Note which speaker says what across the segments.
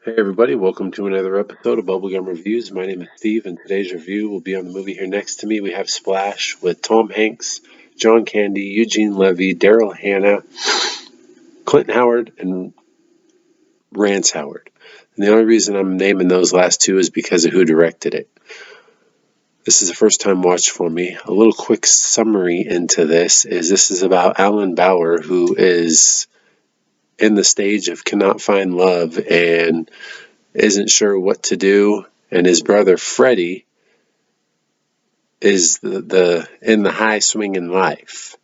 Speaker 1: Hey everybody, welcome to another episode of Bubblegum Reviews. My name is Steve, and today's review will be on the movie here next to me. We have Splash with Tom Hanks, John Candy, Eugene Levy, Daryl Hannah, Clint Howard, and Rance Howard. And the only reason I'm naming those last two is because of who directed it. This is a first time watch for me. A little quick summary into this is about Alan Bauer, who is in the stage of cannot find love and isn't sure what to do, and his brother Freddie is the in the high swing in life.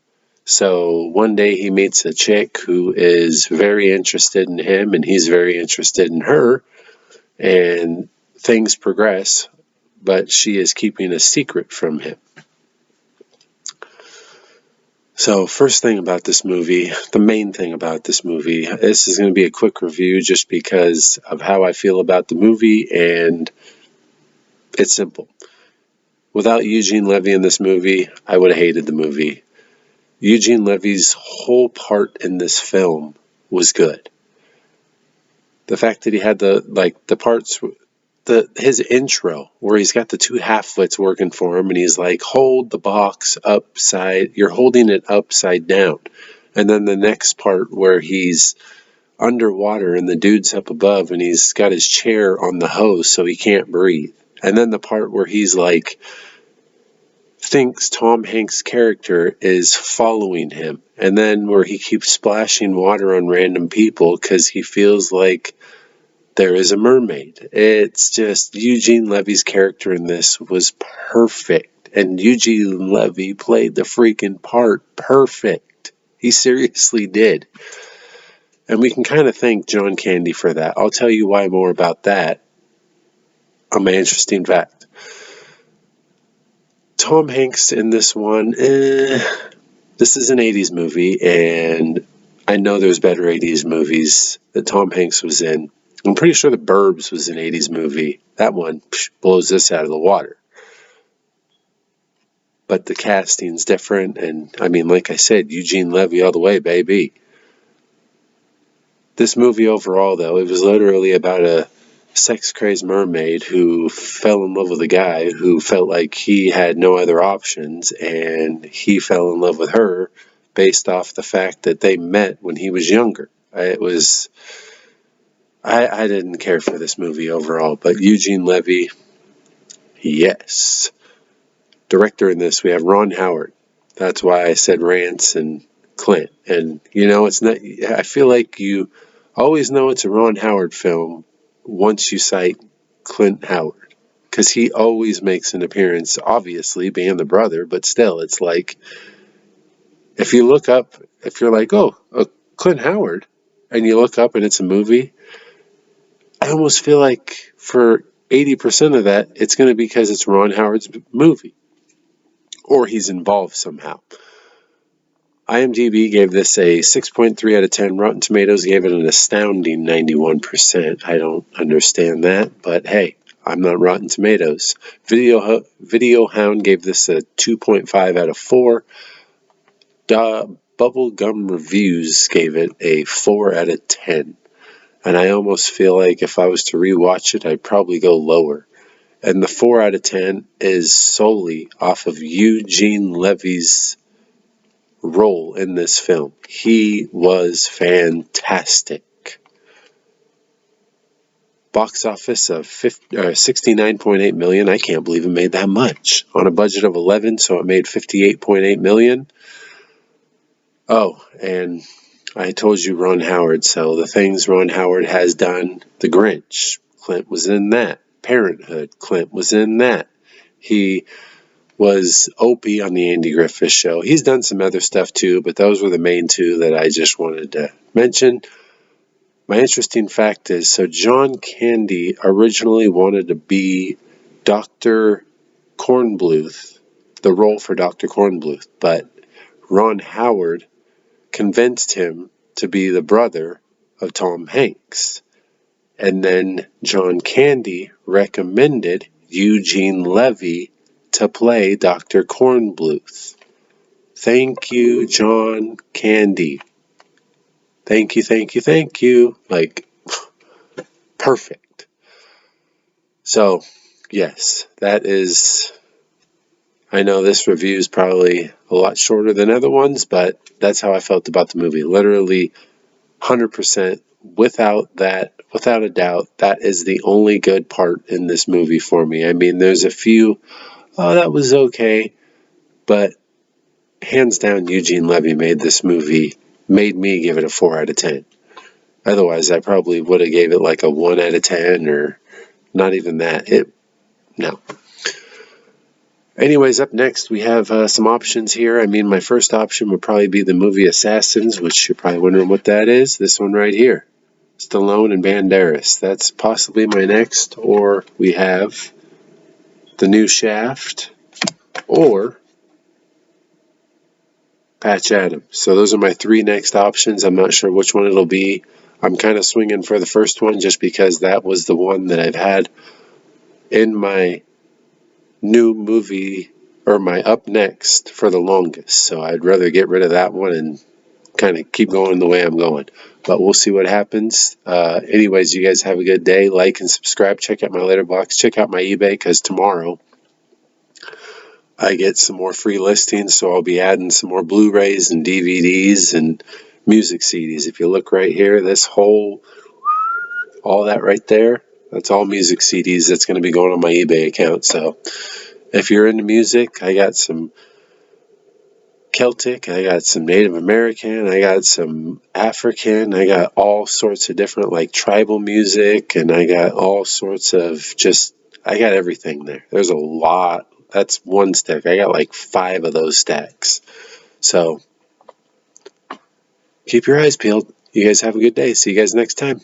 Speaker 1: So one day he meets a chick who is very interested in him, and he's very interested in her, and things progress, but she is keeping a secret from him. So first thing about this movie, the main thing about this movie, this is going to be a quick review just because of how I feel about the movie, and it's simple. Without Eugene Levy in this movie, I would have hated the movie. Eugene Levy's whole part in this film was good. The fact that he had the parts, his intro where he's got the two half-wits working for him, and he's like, hold the box upside, you're holding it upside down. And then the next part where he's underwater and the dude's up above and he's got his chair on the hose so he can't breathe. And then the part where he's like, thinks Tom Hanks' character is following him, and then where he keeps splashing water on random people because he feels like there is a mermaid. It's just Eugene Levy's character in this was perfect, and Eugene Levy played the freaking part perfect. He seriously did. And we can kind of thank John Candy for that. I'll tell you why more about that on my interesting fact. Tom Hanks in this one, this is an 80s movie, and I know there's better 80s movies that Tom Hanks was in. I'm pretty sure The Burbs was an 80s movie. That one blows this out of the water. But the casting's different, and I mean, like I said, Eugene Levy all the way, baby. This movie overall, though, it was literally about a sex-crazed mermaid who fell in love with a guy who felt like he had no other options, and he fell in love with her based off the fact that they met when he was younger. I didn't care for this movie overall, but Eugene Levy, yes. Director in this, we have Ron Howard. That's why I said Rance and Clint. And, it's not, I feel like you always know it's a Ron Howard film once you cite Clint Howard, because he always makes an appearance, obviously being the brother, but still, it's like, if you look up, if you're like, oh, Clint Howard, and you look up and it's a movie, I almost feel like for 80% of that, it's going to be because it's Ron Howard's movie, or he's involved somehow. IMDb gave this a 6.3 out of 10. Rotten Tomatoes gave it an astounding 91%. I don't understand that, but hey, I'm not Rotten Tomatoes. Video Hound gave this a 2.5 out of 4. Bubblegum Reviews gave it a 4 out of 10. And I almost feel like if I was to rewatch it, I'd probably go lower. And the 4 out of 10 is solely off of Eugene Levy's role in this film. He was fantastic. Box office of 69.8 million. I can't believe it made that much on a budget of 11, so it made 58.8 million. Oh, and I told you Ron Howard, so the things Ron Howard has done, The Grinch, Clint was in that. Parenthood, Clint was in that. He was Opie on the Andy Griffith Show. He's done some other stuff too, but those were the main two that I just wanted to mention. My interesting fact is, so John Candy originally wanted to be Dr. Kornbluth, the role for Dr. Kornbluth, but Ron Howard convinced him to be the brother of Tom Hanks. And then John Candy recommended Eugene Levy to play Dr. Kornbluth. Thank you, John Candy. Thank you. Like, perfect. So, yes, that is. I know this review is probably a lot shorter than other ones, but that's how I felt about the movie. Literally 100%, without a doubt, that is the only good part in this movie for me. I mean, there's a few, oh, that was okay, but hands down, Eugene Levy made me give it a 4 out of 10. Otherwise, I probably would have gave it like a 1 out of 10 or not even that. No. Anyways, up next we have some options here. I mean, my first option would probably be the movie Assassins, which you're probably wondering what that is. This one right here. Stallone and Banderas. That's possibly my next. Or we have the new Shaft or Patch Adams. So those are my 3 next options. I'm not sure which one it'll be. I'm kind of swinging for the first one just because that was the one that I've had in my new movie or my up next for the longest. So I'd rather get rid of that one and kind of keep going the way I'm going. But we'll see what happens. Anyways, you guys have a good day. Like and subscribe. Check out my letterbox. Check out my eBay because tomorrow I get some more free listings. So I'll be adding some more Blu-rays and DVDs and music CDs. If you look right here, all that right there, that's all music CDs that's going to be going on my eBay account. So if you're into music, I got some Celtic, I got some Native American, I got some African, I got all sorts of different like tribal music, and I got all sorts of I got everything there. There's a lot. That's one stack. I got like 5 of those stacks. So keep your eyes peeled. You guys have a good day. See you guys next time.